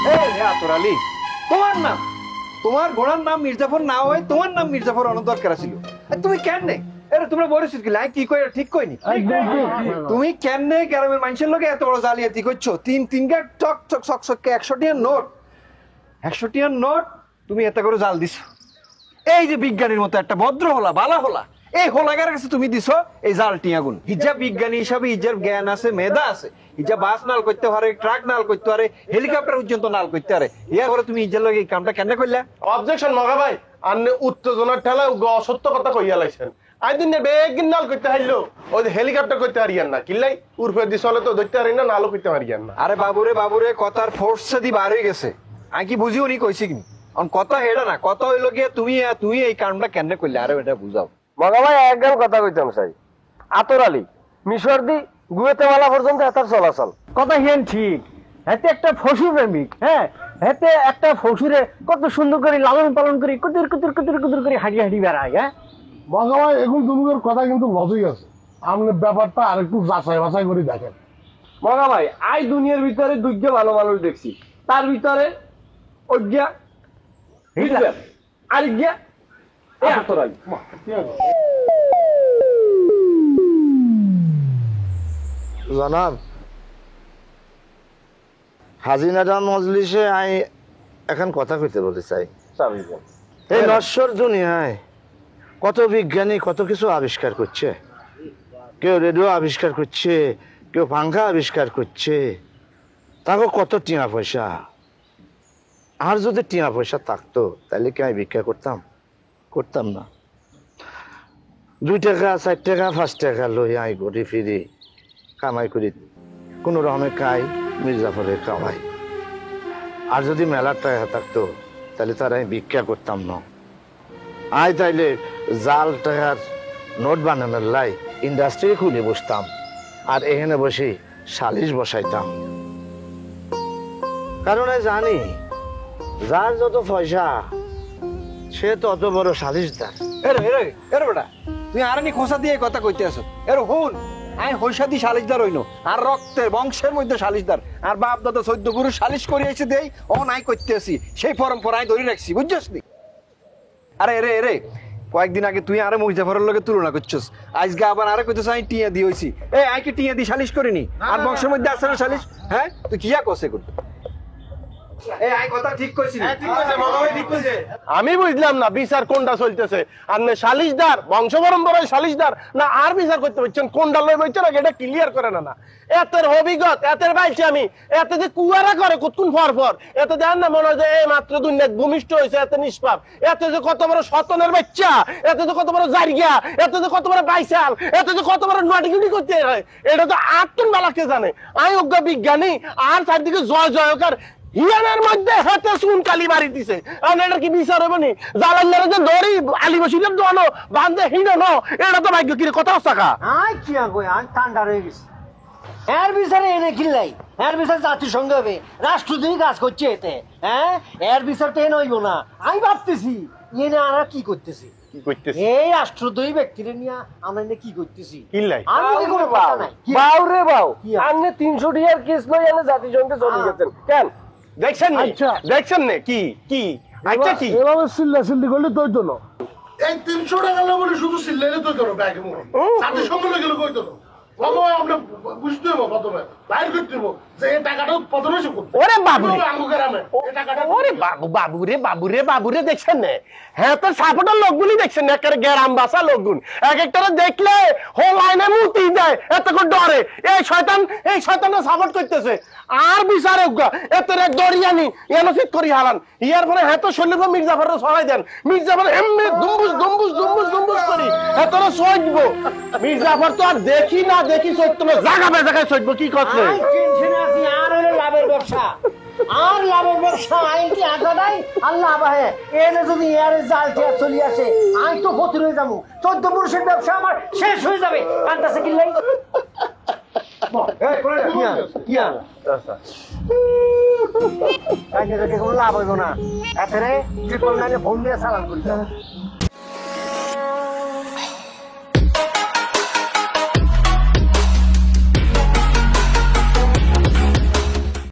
আতর আলী, তোমার নাম, তোমার ঘোড়ার নাম মির্জাফর না হয় তোমার নাম মির্জাফর অনেক দরকার ছিল। তুমি কেন তোমরা বলেছিস কি কি কই ঠিক কইনি? তুমি কেন গ্রামের মানুষের লোকে এত বড় জালিয়াতি করছো? তিন গা টক টক চকচকে 100 টিয়ার নোট, 100 টিয়ার নোট তুমি এত করে জাল দিছো। এই যে বিজ্ঞানীর মতো একটা ভদ্র হলা বালা হলা, এই হোলাগার কাছে তুমি দিছো এই জাল টিয়াগুন। হিজা বিজ্ঞানী হিসাবে হিজার জ্ঞান আছে, মেধা আছে, হিজা বাস নাল করতে পারে, ট্রাক নাল করতে পারে, হেলিকপ্টার পর্যন্ত নাল করতে পারে। ইয়া করে তুমি হিজার লগে এই কামটা কেন করলা? অবজেকশন মগা ভাই, আপনি উত্তেজনার ঠেলায় অসত্য কথা কইয়া লাইছেন। আই দিন বেগিন নাল করতে হাইলো, ওই হেলিকপ্টার করতে হারিয়ান না, কিল্লাই উর্ফে দি চলে তো ধরতে হারি না, নালও করতে হারিয়ান না। আরে বাবুরে কথার ফোর্স দি বার হয়ে গেছে, আমি কি বুঝিও নি কইছি কি কথা হেডা না, কথা হইলো গিয়ে তুমি এই কামটা কেন করলে? আরে এটা বুঝাও মগা ভাই। একদম কথা কইতাম চাই, আতর আলী মিশর দি গুয়েতেমালা পর্যন্ত এটার চলাচল কথা হিয়েন ঠিক। এতে একটা ফসু প্রেমিক, হ্যাঁ, এতে একটা ফসুরে কত সুন্দর করে লালন পালন করি, কুতুর কুতুর কুতুর কুতুর করে হাঁটি হাঁটি বেড়ায়। হ্যাঁ মগা ভাই, এগুলো দুমুখের কথা কিন্তু লজিক আছে, আপনি ব্যাপারটা আরেকটু যাচাই বাছাই করে দেখেন। মগা ভাই, আই দুনিয়ার ভিতরে দুইটা ভালো মানুষ দেখছি, তার ভিতরে অজ্ঞা হিটলার আর গিয়া আতর আলী। জনাব, হাজিনারা মজলিসে আই এখন কথা কইতে বলতে চাই। এই নশ্বর দুনিয়ায় কত বিজ্ঞানী কত কিছু আবিষ্কার করছে, কেউ রেডিও আবিষ্কার করছে, কেউ পাঙ্খা আবিষ্কার করছে, তাকে কত টিয়া পয়সা। আর যদি টিয়া পয়সা থাকতো তাহলে কি আমি ভিক্ষা করতাম না। 2 টাকা 4 টাকা 5 টাকা লই আই ঘুরি ফিরি কামাই করি, কোন রকমে খাই, মির্জাফরের কামাই। আর যদি মেলার টাকা থাকতো তাহলে তার আমি ভিক্ষা করতাম না। তাইলে জাল টাকার নোট বানানোর লাই ইন্ডাস্ট্রি খুলে বসতাম, আর এখানে বসে সালিশ বসাইতাম। কারণ জানি যার যত পয়সা সে তত বড় সালিশদার। বেটা তুই আর নি খোসা দিয়ে কথা কইতে আছো। হুন, আমি হইসাদি সালিশদার হইনো, আর রক্তের বংশের মধ্যে সালিশদার, আর বাপ দাদা 14 গুরু সালিশ করে এসে দেই ও নাই করতে আসি, সেই পরম্পরা আমি ধরে রাখছি, বুঝছস নি? আরে রে কয়েকদিন আগে তুই আরে মুজাফরের লগে তুলনা করছস, আজকে আবার আরে কইতেছ আমি টিয়া দি হইছি। আমি কি টিয়া দি সালিশ করিনি? আর বংশের মধ্যে আছে না সালিশ? হ্যাঁ তুই কিয়া কসে করতে? আমি বুঝলাম না বিচার কোনটা চলতেছে, আপনি সালিশদার বংশ পরম্পরায় সালিশদার না আর বিচার করতে পারছেন, কোনটা লই বলছেন এটা ক্লিয়ার করে না। এতের অভিজ্ঞত এতের বাইছি আমি, এতে যে কুয়ারা করে কতক্ষণ পর এতে দেন না মনে হয় যে এই মাত্র দুনিয়া ভূমিষ্ঠ হয়েছে, এত নিষ্পাপ, এতে যে কত বড় সতনের বাচ্চা, এতে যে কত বড় জারিয়া, এতে যে কত বড় বাইসাল, এতে যে কত বড় নাটিগুটি করতে হয়, এটা তো আটটন বেলাকে জানে। আমি অজ্ঞ বিজ্ঞানী আর চারদিকে জয় জয়কার হিয়ানের মধ্যে হাতে সুন কালি মারি দিছে, এটা কি বিচার হবে নি? জালান্নারে যে দড়ি আলী বসিলের দোয়ানো বান্ধে হিন ন, এটা তো ভাগ্য কি কথা থাকা। আই কি কই আই ঠান্ডা হয়ে গেছে। এর বিচারে এনে কিল্লাই, এর বিচার জাতিসংঘ হবে, রাষ্ট্রদ্রোহী কাজ করছে এতে। হ্যাঁ, এর বিচার তো এনে হইব না। আমি ভাবতেছি এনে আমরা কি করতেছি, এই রাষ্ট্রদ্রোহী ব্যক্তিরে নিয়ে আমরা কি করতেছি। আমি কোনো কথা নাই। বাউ রে বাউ, আপনি 300 টাকার কেস লই এনে জাতিসংঘে চলে গেছেন কেন? দেখছেন না কি আচ্ছা কি এভাবে সিল্লি করলে তোর জন্য এই 300 টাকা বলে শুধু সিল্লাইলে তোর জন্য ব্যাগে মোড় সাথে সঙ্গে গেলে কই জন্য প্রথমে আমরা বুঝতে হবে, প্রথমে বাইর করতে হবে যে এই টাকাটা প্রথমে সে করতে। ওরে বাবু ওরে বাবুরে দেখছেন না? হ্যাঁ, তো সাপোর্টার লোকগুলি দেখছেন না, একেবারে গ্যারাম বাসা লোকগুন এক একটা দেখলে হো লাইনে মুতি দেয়, এত করে ডরে। এই শয়তানরা সাপোর্ট করতেছে আর বিচারে এত দড়িয়ানি এনসিট করি হারান ইয়ার পরে হ্যাঁ তো শরীর মির্জাফাররা সরাই দেন, মির্জাফার এমনি দুম্বুস করি এত সইব। মির্জাফার তো আর দেখি না দেখি সত্য জায়গায় সইব কি করছে। লাভের ব্যবসা আর লাভের ব্যবসা আইন কি আটা নাই আল্লাহ আবাহে এনে যদি এর জাল টিয়া চলি আসে আই তো ফতুর হয়ে যাবো, 14 পুরুষের ব্যবসা আমার শেষ হয়ে যাবে। কান্তাছে কি লাই লাভ হইব না, এতে ফোন দিয়ে সালাম করি।